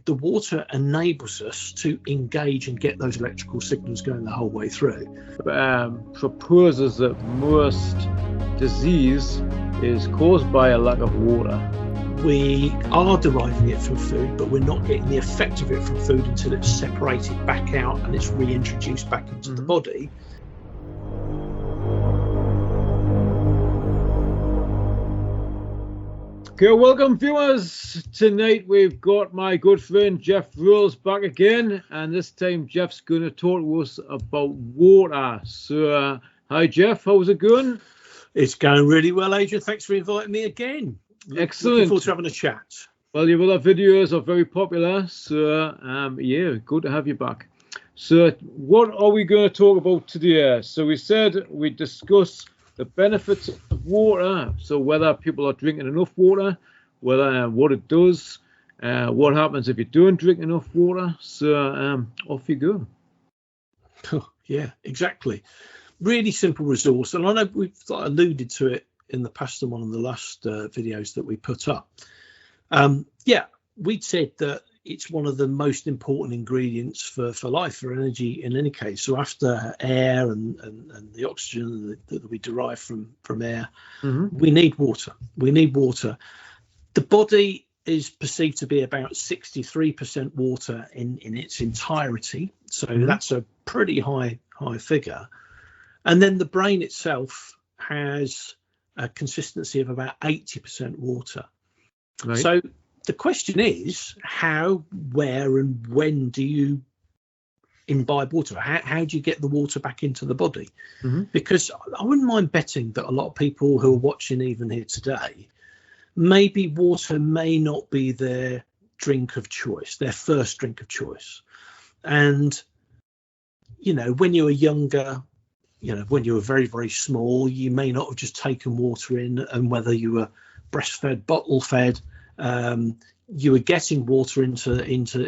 the water enables us to engage and get those electrical signals going the whole way through. Proposes that most disease is caused by a lack of water. We are deriving it from food, but we're not getting the effect of it from food until it's separated back out and it's reintroduced back into the body. Okay, welcome viewers. Tonight we've got my good friend Geoff Rolls back again, and this time Geoff's going to talk to us about water. So, hi Geoff, how's it going? It's going really well, Adrian. Thanks for inviting me again. Excellent. Looking forward to having a chat. Well, your other videos are very popular, so yeah, good to have you back. So, what are we going to talk about today? So, we said we'd discuss the benefits of water, so whether people are drinking enough water, whether what it does, what happens if you don't drink enough water. So off you go. Yeah, exactly. Really simple resource, and I know we've alluded to it in the past in one of the last videos that we put up. Yeah, we'd said that it's one of the most important ingredients for life, for energy in any case. So after air and the oxygen that we derive from air, we need water. We need water. The body is perceived to be about 63% water in its entirety. So that's a pretty high figure. And then the brain itself has a consistency of about 80% water. Right. So the question is, how, where, and when do you imbibe water? How do you get the water back into the body? Because I wouldn't mind betting that a lot of people who are watching even here today, maybe water may not be their drink of choice, their first drink of choice. And, you know, when you were younger, you know, when you were very, very small, you may not have just taken water in, and whether you were breastfed, bottle fed, you were getting water into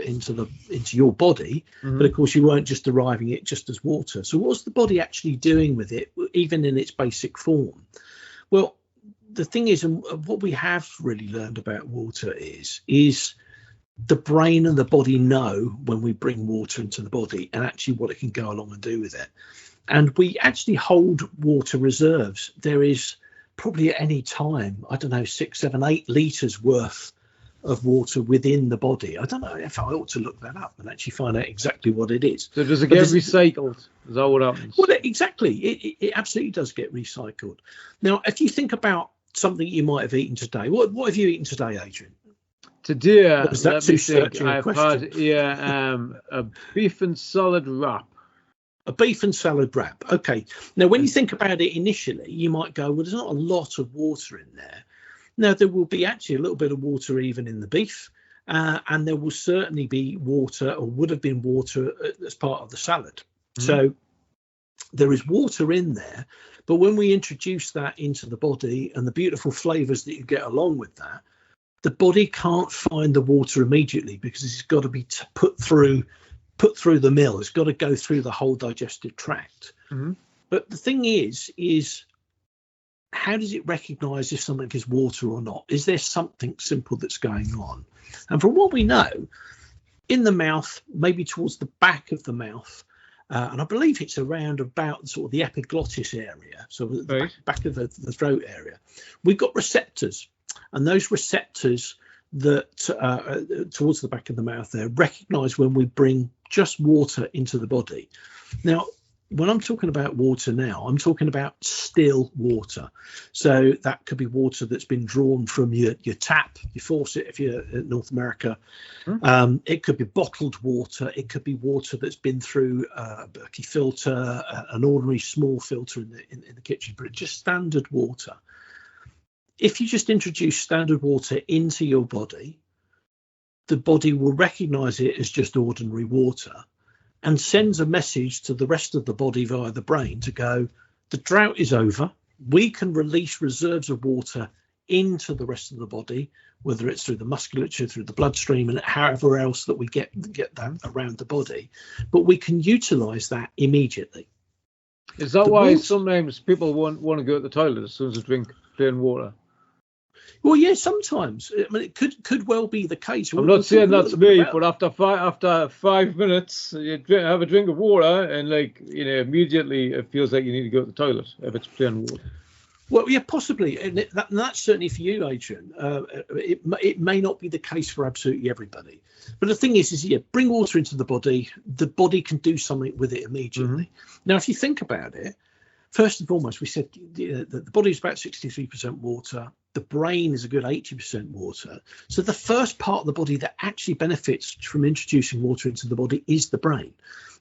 your body, but of course you weren't just deriving it just as water. So what's the body actually doing with it, even in its basic form? Well, the thing is, and what we have really learned about water is the brain and the body know when we bring water into the body and actually what it can go along and do with it. And we actually hold water reserves. There is probably at any time, I don't know, 6, 7, 8 litres worth of water within the body. I don't know if I ought to look that up and actually find out exactly what it is. So does it get recycled? Is that what happens? Well, exactly. It absolutely does get recycled. Now, if you think about something you might have eaten today, what have you eaten today, Adrian? Today, was that too searching a question? Had a beef and salad wrap. A beef and salad wrap. Okay. Now, when you think about it initially, you might go, well, there's not a lot of water in there. Now, there will be actually a little bit of water even in the beef, and there will certainly be water, or would have been water, as part of the salad. So there is water in there, but when we introduce that into the body and the beautiful flavours that you get along with that, the body can't find the water immediately because it's got to be put through the mill. It's got to go through the whole digestive tract. But the thing is how does it recognize if something is water or not? Is there something simple that's going on? And from what we know, in the mouth, maybe towards the back of the mouth, and I believe it's around about sort of the epiglottis area, so the back of the throat area, we've got receptors, and those receptors that towards the back of the mouth there recognize when we bring just water into the body. Now, when I'm talking about water now, I'm talking about still water. So that could be water that's been drawn from your tap, your faucet if you're in North America. It could be bottled water. It could be water that's been through a Berkey filter, an ordinary small filter in the kitchen, but just standard water. If you just introduce standard water into your body, the body will recognize it as just ordinary water and sends a message to the rest of the body via the brain to go, the drought is over. We can release reserves of water into the rest of the body, whether it's through the musculature, through the bloodstream, and however else that we get that around the body. But we can utilize that immediately. Is that why sometimes people want to go to the toilet as soon as they drink plain water? Well, yeah, sometimes. I mean, it could well be the case. I'm not saying that's me, but after 5 minutes, have a drink of water, and immediately it feels like you need to go to the toilet if it's plain water. Well, yeah, possibly, and that's certainly for you, Adrian. It may not be the case for absolutely everybody, but the thing is yeah, bring water into the body can do something with it immediately. Now, if you think about it, first and foremost, we said the body is about 63% water. The brain is a good 80% water. So the first part of the body that actually benefits from introducing water into the body is the brain.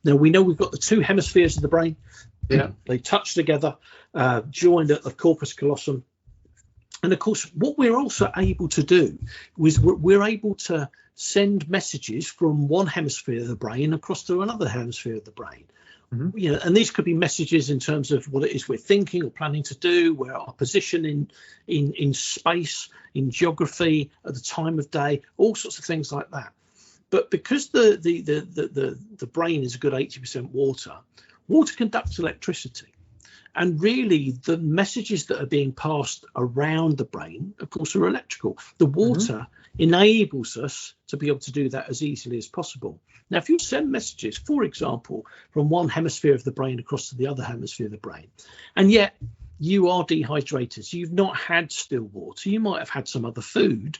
Now, we know we've got the two hemispheres of the brain. Yeah, they touch together, joined at the corpus callosum. And of course, what we're also able to do is we're able to send messages from one hemisphere of the brain across to another hemisphere of the brain. And these could be messages in terms of what it is we're thinking or planning to do, where our position in space, in geography, at the time of day, all sorts of things like that. But because the brain is a good 80% water, water conducts electricity. And really, the messages that are being passed around the brain, of course, are electrical. The water enables us to be able to do that as easily as possible. Now, if you send messages, for example, from one hemisphere of the brain across to the other hemisphere of the brain, and yet you are dehydrated, so you've not had still water, you might have had some other food,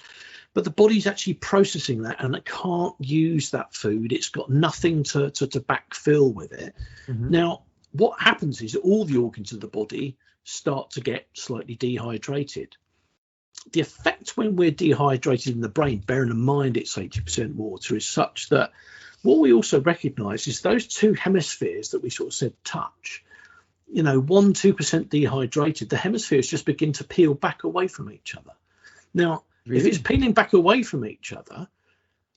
but the body's actually processing that and it can't use that food. It's got nothing to backfill with it. Now, what happens is all the organs of the body start to get slightly dehydrated. The effect when we're dehydrated in the brain, bearing in mind it's 80% water, is such that what we also recognize is those two hemispheres that we sort of said touch, 1-2% dehydrated, the hemispheres just begin to peel back away from each other. Now, if it's peeling back away from each other,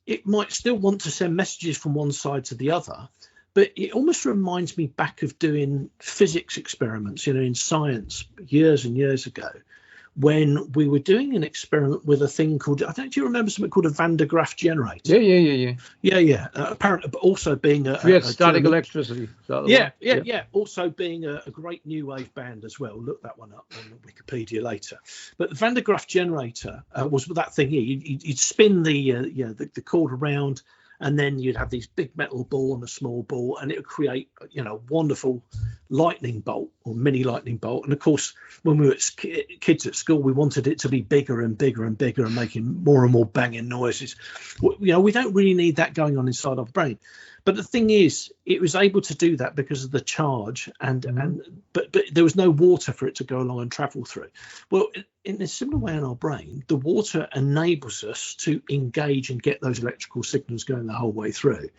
it might still want to send messages from one side to the other, but it almost reminds me back of doing physics experiments, in science years and years ago, when we were doing an experiment with a thing called, do you remember something called a Van de Graaff generator? Yeah. Apparently, but also being a static electricity. Also being a great new wave band as well. Look that one up on Wikipedia later. But the Van de Graaff generator was that thing here. You'd spin the cord around, and then you'd have these big metal ball and a small ball, and it would create, a wonderful lightning bolt or mini lightning bolt. And of course, when we were kids at school, we wanted it to be bigger and bigger and bigger and making more and more banging noises. We don't really need that going on inside our brain. But the thing is, it was able to do that because of the charge, but there was no water for it to go along and travel through. Well, in a similar way in our brain, the water enables us to engage and get those electrical signals going the whole way through.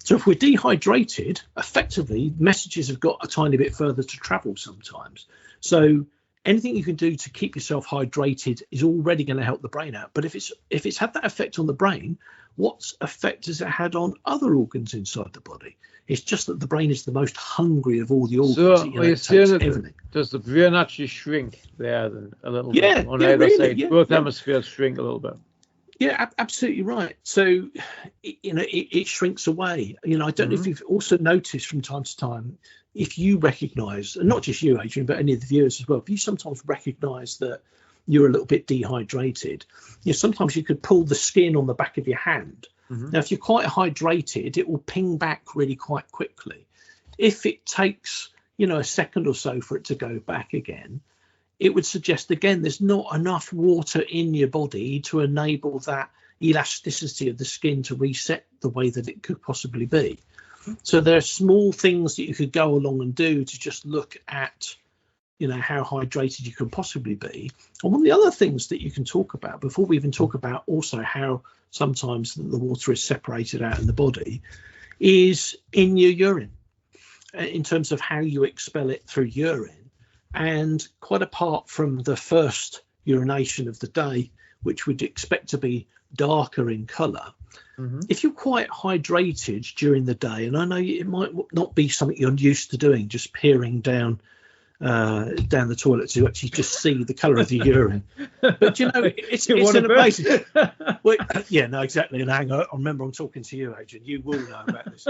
So if we're dehydrated, effectively, messages have got a tiny bit further to travel sometimes. So anything you can do to keep yourself hydrated is already going to help the brain out. But if it's had that effect on the brain, what effect has it had on other organs inside the body? It's just that the brain is the most hungry of all the organs. So does the brain actually shrink there then a little bit on either side? Both hemispheres shrink a little bit. Yeah, absolutely right. So, it shrinks away. I don't know if you've also noticed from time to time, if you recognise, and not just you, Adrian, but any of the viewers as well, if you sometimes recognise that you're a little bit dehydrated, sometimes you could pull the skin on the back of your hand. Now, if you're quite hydrated, it will ping back really quite quickly. If it takes, a second or so for it to go back again, it would suggest, again, there's not enough water in your body to enable that elasticity of the skin to reset the way that it could possibly be. So there are small things that you could go along and do to just look at, how hydrated you can possibly be. And one of the other things that you can talk about, before we even talk about also how sometimes the water is separated out in the body, is in your urine, in terms of how you expel it through urine. And quite apart from the first urination of the day, which we'd expect to be darker in colour, if you're quite hydrated during the day, and I know it might not be something you're used to doing, just peering down the toilet to actually just see the colour of the urine, but it's an amazing. Well, yeah, no, exactly. And hang on, I remember I'm talking to you, Adrian. You will know about this,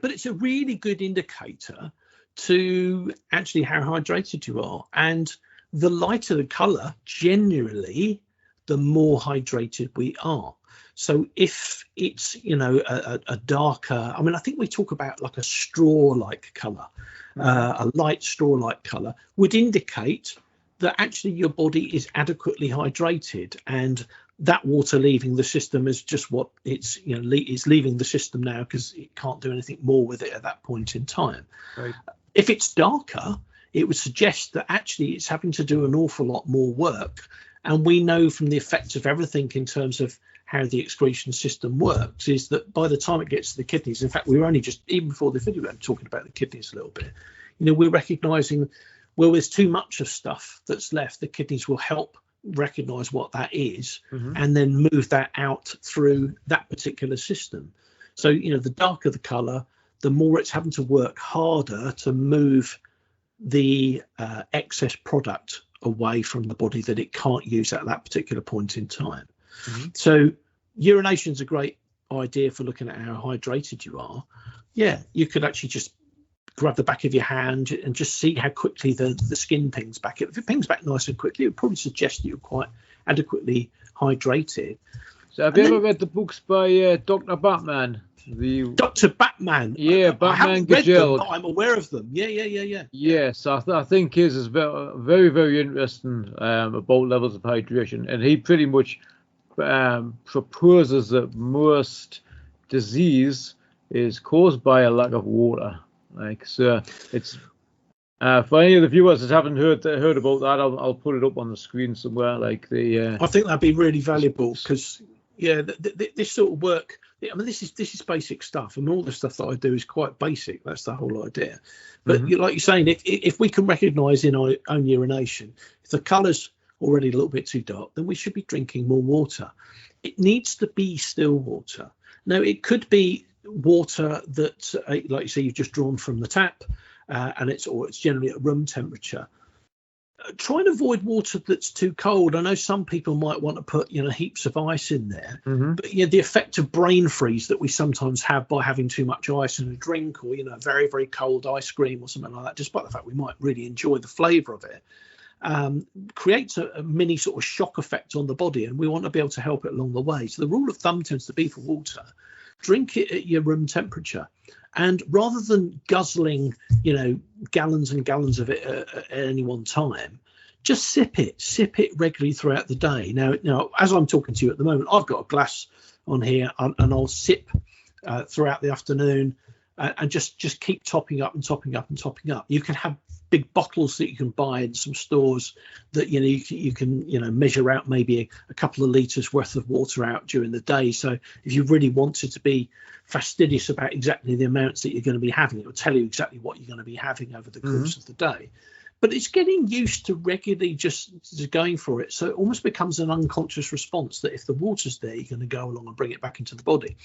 but it's a really good indicator to actually how hydrated you are. And the lighter the color, generally, the more hydrated we are. So if it's, a darker, I think we talk about like a straw-like color, a light straw-like color would indicate that actually your body is adequately hydrated, and that water leaving the system is just what it's leaving the system now, because it can't do anything more with it at that point in time. Right. If it's darker, it would suggest that actually it's having to do an awful lot more work. And we know from the effects of everything in terms of how the excretion system works is that by the time it gets to the kidneys, in fact, we were only just, even before the video, I'm talking about the kidneys a little bit, we're recognizing, well, there's too much of stuff that's left. The kidneys will help recognize what that is, and then move that out through that particular system. So, the darker the color, the more it's having to work harder to move the excess product away from the body that it can't use at that particular point in time. So urination is a great idea for looking at how hydrated you are. Yeah, you could actually just grab the back of your hand and just see how quickly the skin pings back. If it pings back nice and quickly, it would probably suggest that you're quite adequately hydrated. So have you ever read the books by Dr. Batman? Dr. Batman. Yeah, Batman. I haven't read them, but I'm aware of them. Yeah. Yes, I think his is very, very interesting about levels of hydration, and he pretty much proposes that most disease is caused by a lack of water. So it's for any of the viewers that haven't heard about that, I'll put it up on the screen somewhere. I think that'd be really valuable, because this sort of work. This is basic stuff, and all the stuff that I do is quite basic. That's the whole idea. But like you're saying, if we can recognise in our own urination, if the colour's already a little bit too dark, then we should be drinking more water. It needs to be still water. Now, it could be water that, like you say, you've just drawn from the tap, and it's generally at room temperature. Try and avoid water that's too cold. I know some people might want to put heaps of ice in there, but the effect of brain freeze that we sometimes have by having too much ice in a drink, or very, very cold ice cream or something like that, despite the fact we might really enjoy the flavour of it, creates a mini sort of shock effect on the body, and we want to be able to help it along the way. So the rule of thumb tends to be for water, drink it at your room temperature. And rather than guzzling, gallons and gallons of it at any one time, just sip it regularly throughout the day. Now, as I'm talking to you at the moment, I've got a glass on here, and I'll sip throughout the afternoon, and just keep topping up and topping up and topping up. You can have big bottles that you can buy in some stores that you can measure out maybe a couple of litres worth of water out during the day. So if you really wanted to be fastidious about exactly the amounts that you're going to be having, it will tell you exactly what you're going to be having over the course of the day. But it's getting used to regularly just going for it. So it almost becomes an unconscious response that if the water's there, you're going to go along and bring it back into the body.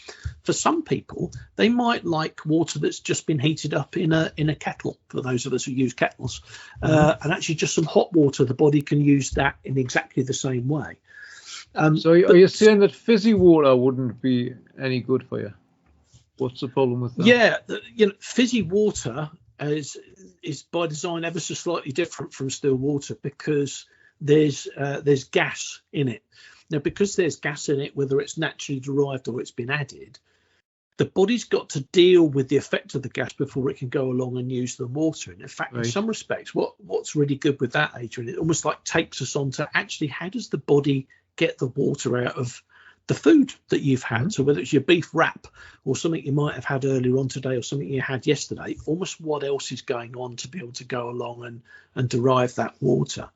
For some people, they might like water that's just been heated up in a kettle, for those of us who use kettles. And actually just some hot water, the body can use that in exactly the same way. So are you saying that fizzy water wouldn't be any good for you? What's the problem with that? Yeah, fizzy water is by design ever so slightly different from still water, because there's gas in it. Now, because there's gas in it, whether it's naturally derived or it's been added, the body's got to deal with the effect of the gas before it can go along and use the water. And in fact, in some respects, what's really good with that, Adrian, it almost like takes us on to actually how does the body get the water out of the food that you've had. So whether it's your beef wrap or something you might have had earlier on today or something you had yesterday, almost what else is going on to be able to go along and derive that water.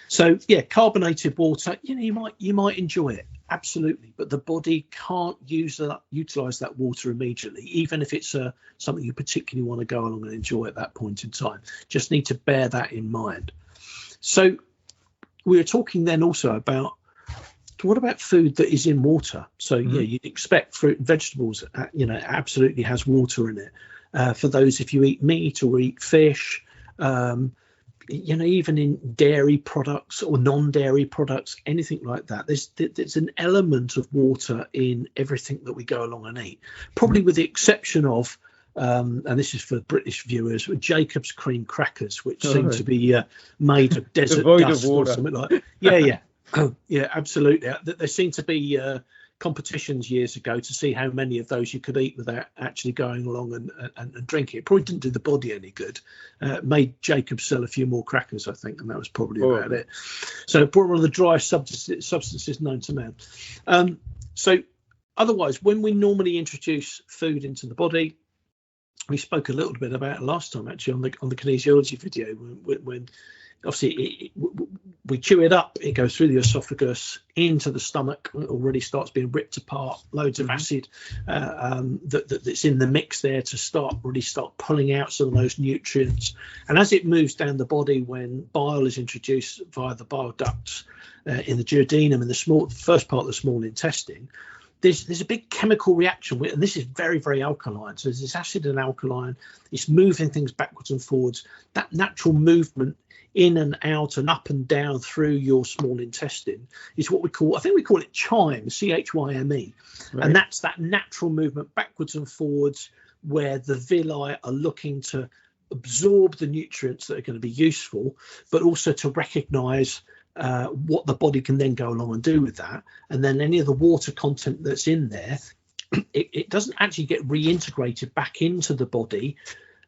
So yeah, carbonated water, you might enjoy it, absolutely, but the body can't utilize that water immediately, even if it's something you particularly want to go along and enjoy at that point in time. Just need to bear that in mind. So we were talking then also about, what about food that is in water? So yeah, you'd expect fruit and vegetables, absolutely has water in it. For those, if you eat meat or eat fish, even in dairy products or non-dairy products, anything like that, there's an element of water in everything that we go along and eat. Probably with the exception of and this is for British viewers, Jacob's cream crackers, which seem to be made of desert devoid dust of or water. something like that. Yeah. Yeah, absolutely. There seem to be competitions years ago to see how many of those you could eat without actually going along and drinking. It probably didn't do the body any good. Made Jacob sell a few more crackers, I think, and that was probably about it. So it brought one of the driest substances known to man. So otherwise, when we normally introduce food into the body, we spoke a little bit about it last time actually on the kinesiology video when obviously we chew it up, it goes through the esophagus into the stomach, it already starts being ripped apart, loads of acid that's in the mix there to start pulling out some of those nutrients. And as it moves down the body, when bile is introduced via the bile ducts in the duodenum, in the first part of the small intestine, there's a big chemical reaction, and this is very, very alkaline. So there's this acid and alkaline, it's moving things backwards and forwards. That natural movement in and out and up and down through your small intestine is what we call it chyme, CHYME. Right. And that's that natural movement backwards and forwards where the villi are looking to absorb the nutrients that are going to be useful, but also to recognize what the body can then go along and do with that. And then any of the water content that's in there, it doesn't actually get reintegrated back into the body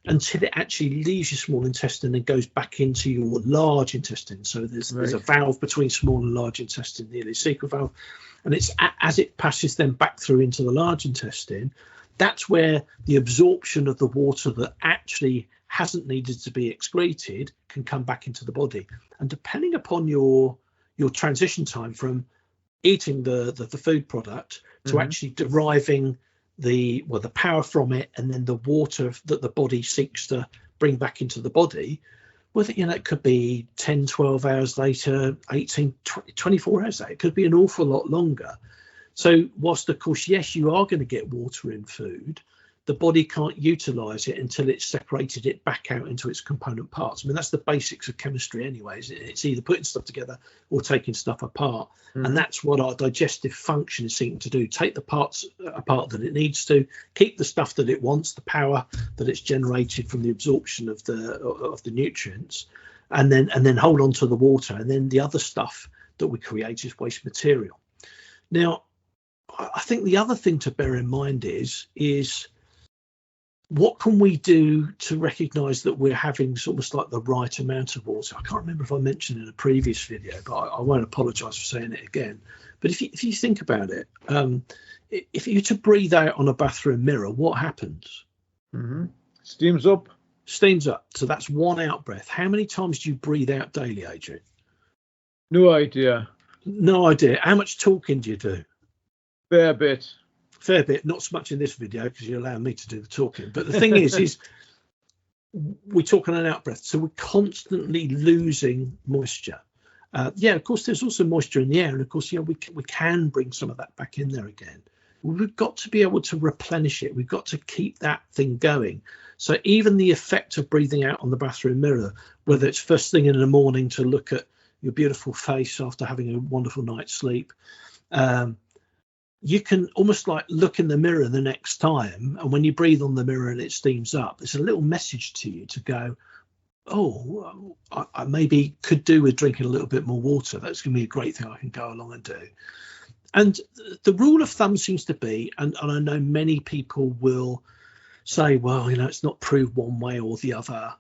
until it actually leaves your small intestine and goes back into your large intestine. So there's a valve between small and large intestine, the ileocecal valve, and it's as it passes then back through into the large intestine, that's where the absorption of the water that actually hasn't needed to be excreted can come back into the body. And depending upon your transition time from eating the food product to actually deriving the power from it, and then the water that the body seeks to bring back into the body, well, it could be 10, 12 hours later, 18, 20, 24 hours later. It could be an awful lot longer. So whilst, of course, yes, you are going to get water in food, the body can't utilize it until it's separated it back out into its component parts. I mean, that's the basics of chemistry anyways. It's either putting stuff together or taking stuff apart. And that's what our digestive function is seeking to do. Take the parts apart that it needs to, keep the stuff that it wants, the power that it's generated from the absorption of the nutrients, and then hold on to the water. And then the other stuff that we create is waste material. Now, I think the other thing to bear in mind is what can we do to recognize that we're having sort of like the right amount of water? I can't remember if I mentioned in a previous video, but I won't apologize for saying it again. But if you think about it, if you were to breathe out on a bathroom mirror, what happens? Steams up. Steams up. So that's one out breath. How many times do you breathe out daily, Adrian? No idea. No idea. How much talking do you do? Fair bit. Fair bit, not so much in this video because you allow me to do the talking. But the thing is we talk on an out breath, so we're constantly losing moisture. Of course, there's also moisture in the air, and of course, we can bring some of that back in there again. We've got to be able to replenish it. We've got to keep that thing going. So even the effect of breathing out on the bathroom mirror, whether it's first thing in the morning to look at your beautiful face after having a wonderful night's sleep, you can almost like look in the mirror the next time, and when you breathe on the mirror and it steams up, there's a little message to you to go, oh, I maybe could do with drinking a little bit more water. That's going to be a great thing I can go along and do. And the rule of thumb seems to be, and I know many people will say, well, it's not proved one way or the other.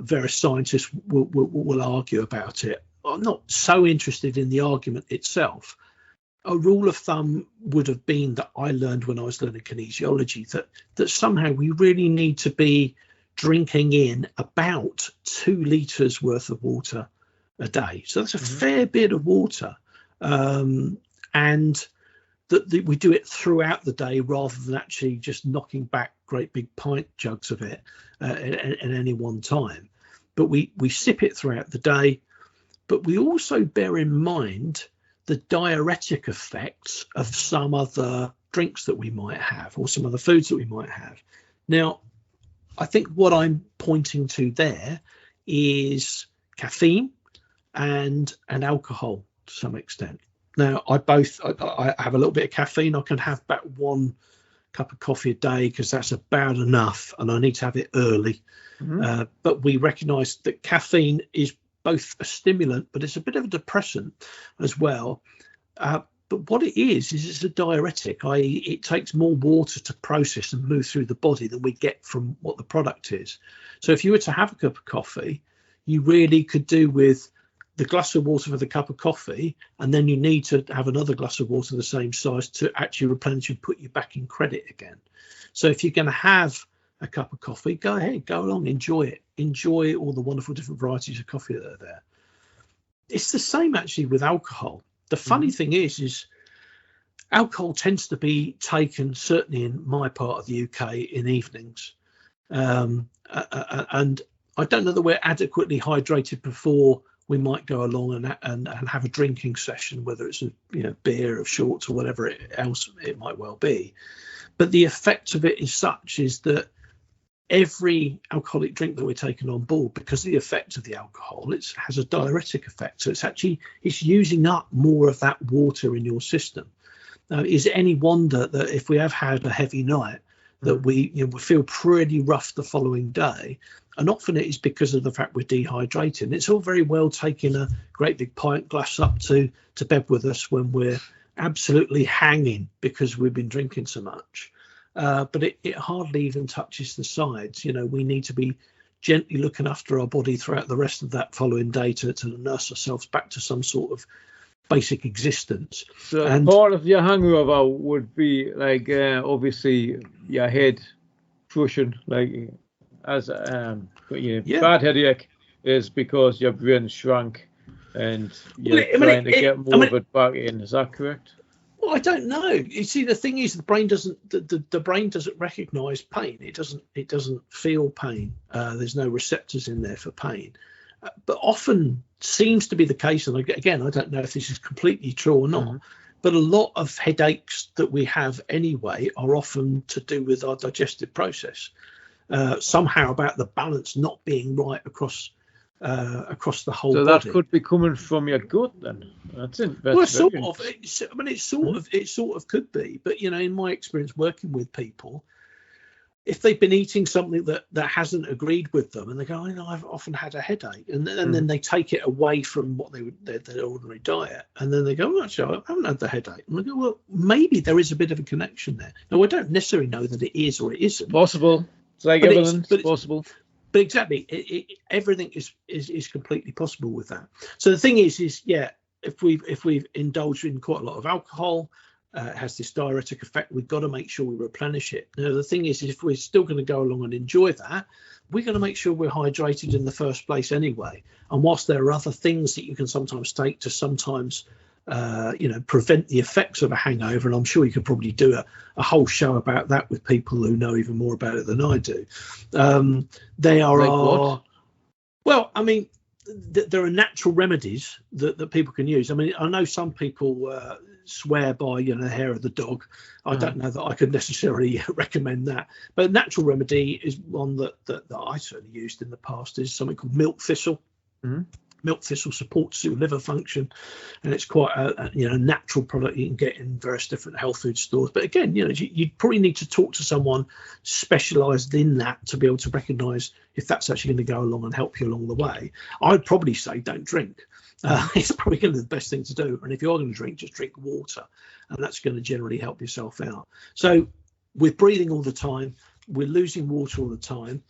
Various scientists will argue about it. I'm not so interested in the argument itself. A rule of thumb would have been that I learned when I was learning kinesiology that somehow we really need to be drinking in about 2 litres worth of water a day. So that's a fair bit of water. And that we do it throughout the day rather than actually just knocking back great big pint jugs of it at any one time. But we sip it throughout the day. But we also bear in mind the diuretic effects of some other drinks that we might have or some other foods that we might have. Now, I think what I'm pointing to there is caffeine and alcohol to some extent. Now, I have a little bit of caffeine. I can have about 1 cup of coffee a day because that's about enough, and I need to have it early. But we recognise that caffeine is both a stimulant, but it's a bit of a depressant as well. But what it is it's a diuretic, i.e. it takes more water to process and move through the body than we get from what the product is. So if you were to have a cup of coffee, you really could do with the glass of water for the cup of coffee, and then you need to have another glass of water the same size to actually replenish and put you back in credit again. So if you're going to have a cup of coffee, go ahead, go along, enjoy all the wonderful different varieties of coffee that are there. It's the same actually with alcohol. The funny thing is alcohol tends to be taken, certainly in my part of the UK, in evenings. And I don't know that we're adequately hydrated before we might go along and have a drinking session, whether it's a beer or shorts or whatever else it might well be. But the effect of it is such is that every alcoholic drink that we're taking on board, because of the effect of the alcohol, it has a diuretic effect. So it's using up more of that water in your system. Is it any wonder that if we have had a heavy night, that we feel pretty rough the following day? And often it is because of the fact we're dehydrated. And it's all very well taking a great big pint glass up to bed with us when we're absolutely hanging because we've been drinking so much. But it hardly even touches the sides. We need to be gently looking after our body throughout the rest of that following day to nurse ourselves back to some sort of basic existence. So part of your hangover would be like obviously your head crushing, like as bad headache is because your brain shrank and you're trying to get more of it back in. Is that correct? Well, I don't know. You see, the thing is, the brain doesn't recognise pain. It doesn't feel pain. There's no receptors in there for pain. But often seems to be the case, and again, I don't know if this is completely true or not, but a lot of headaches that we have anyway are often to do with our digestive process. Somehow about the balance not being right across the whole body. So that could be coming from your gut then. That's it. Well, sort of. It sort of could be. But in my experience working with people, if they've been eating something that hasn't agreed with them, and they go, I've often had a headache, and then they take it away from what their ordinary diet, and then they go, actually, I haven't had the headache. And I go, well, maybe there is a bit of a connection there. Now, I don't necessarily know that it is or it isn't. Possible. It's like evidence. It's possible. But exactly, everything is completely possible with that. So the thing is if we've indulged in quite a lot of alcohol, it has this diuretic effect. We've got to make sure we replenish it. Now the thing is if we're still going to go along and enjoy that, we're going to make sure we're hydrated in the first place anyway. And whilst there are other things that you can sometimes take to sometimes prevent the effects of a hangover, and I'm sure you could probably do a whole show about that with people who know even more about it than I do. There are natural remedies that people can use. I mean, I know some people swear by the hair of the dog. I don't know that I could necessarily recommend that, but a natural remedy is one that I certainly used in the past, is something called milk thistle. Milk thistle supports your liver function, and it's quite a natural product you can get in various different health food stores. But again, you probably need to talk to someone specialised in that to be able to recognise if that's actually going to go along and help you along the way. I'd probably say don't drink. It's probably going to be the best thing to do. And if you are going to drink, just drink water, and that's going to generally help yourself out. So we're breathing all the time, we're losing water all the time.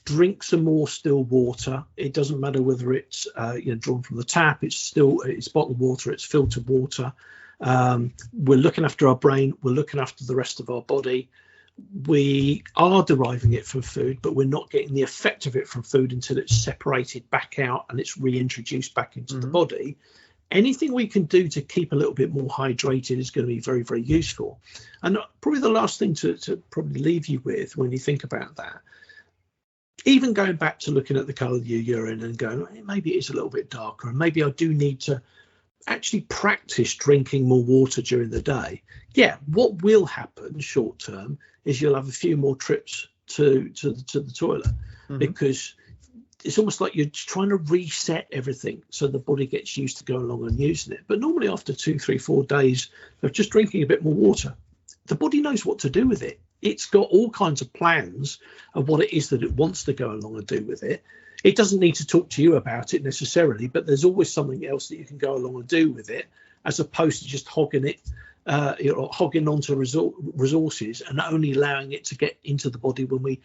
Drink some more still water. It doesn't matter whether it's drawn from the tap, it's bottled water, it's filtered water. We're looking after our brain, we're looking after the rest of our body. We are deriving it from food, but we're not getting the effect of it from food until it's separated back out and it's reintroduced back into the body. Anything we can do to keep a little bit more hydrated is going to be very, very useful. And probably the last thing to probably leave you with when you think about that, even going back to looking at the colour of your urine and going, maybe it is a little bit darker, and maybe I do need to actually practice drinking more water during the day. Yeah, what will happen short term is you'll have a few more trips to the toilet, because it's almost like you're trying to reset everything so the body gets used to going along and using it. But normally after 2, 3, 4 days of just drinking a bit more water, the body knows what to do with it. it's got all kinds of plans of what it is that it wants to go along and do with it. It doesn't need to talk to you about it necessarily, but there's always something else that you can go along and do with it, as opposed to just hogging it, hogging onto resources and only allowing it to get into the body when we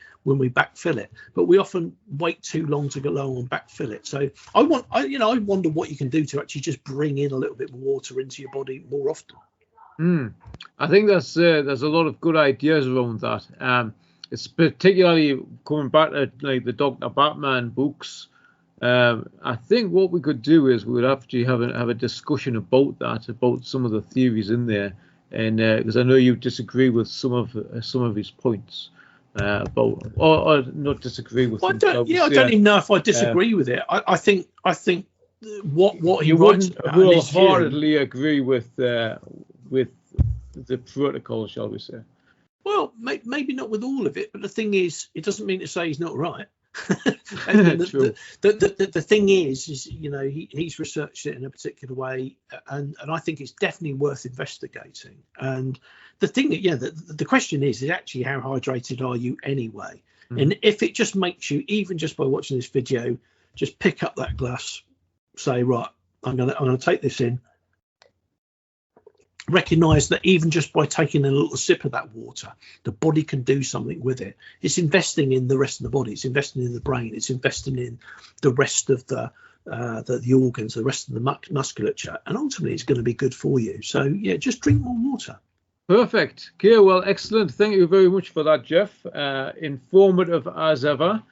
backfill it. But we often wait too long to go along and backfill it. So I wonder what you can do to actually just bring in a little bit more water into your body more often. I think there's a lot of good ideas around that. It's particularly coming back to like the Dr. Batman books. I think what we could do is we would actually have a discussion about that, about some of the theories in there, and because I know you disagree with some of his points about, or not disagree with. I don't even know if I disagree with it. I think what he writes about wholeheartedly agree with the protocol, shall we say? Well, maybe not with all of it, but the thing is, it doesn't mean to say he's not right. The thing is he's researched it in a particular way, and I think it's definitely worth investigating. And the thing, the question is actually how hydrated are you anyway? And if it just makes you, even just by watching this video, just pick up that glass, say, right, I'm gonna take this in. Recognize that even just by taking a little sip of that water, the body can do something with it. It's investing in the rest of the body. It's investing in the brain. It's investing in the rest of the organs, the rest of the musculature, and ultimately it's going to be good for you. So yeah, just drink more water. Perfect. Okay, well, excellent. Thank you very much for that, Geoff. Informative as ever,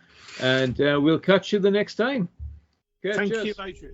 and we'll catch you the next time. Okay, Thank cheers. you, Adrian.